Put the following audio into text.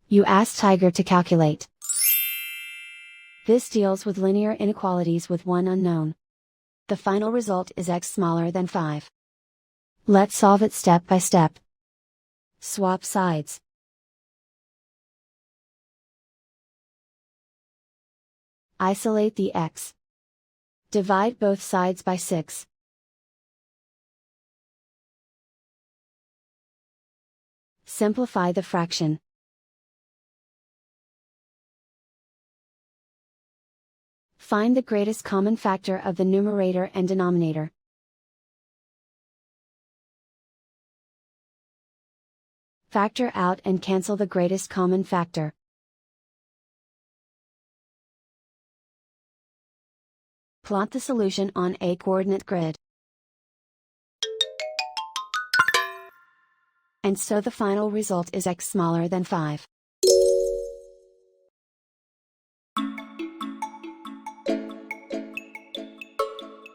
You ask Tiger to calculate. This deals with linear inequalities with one unknown. The final result is x smaller than 5. Let's solve it step by step. Swap sides. Isolate the x. Divide both sides by 6. Simplify the fraction. Find the greatest common factor of the numerator and denominator. Factor out and cancel the greatest common factor. Plot the solution on a coordinate grid. And so the final result is x smaller than 5.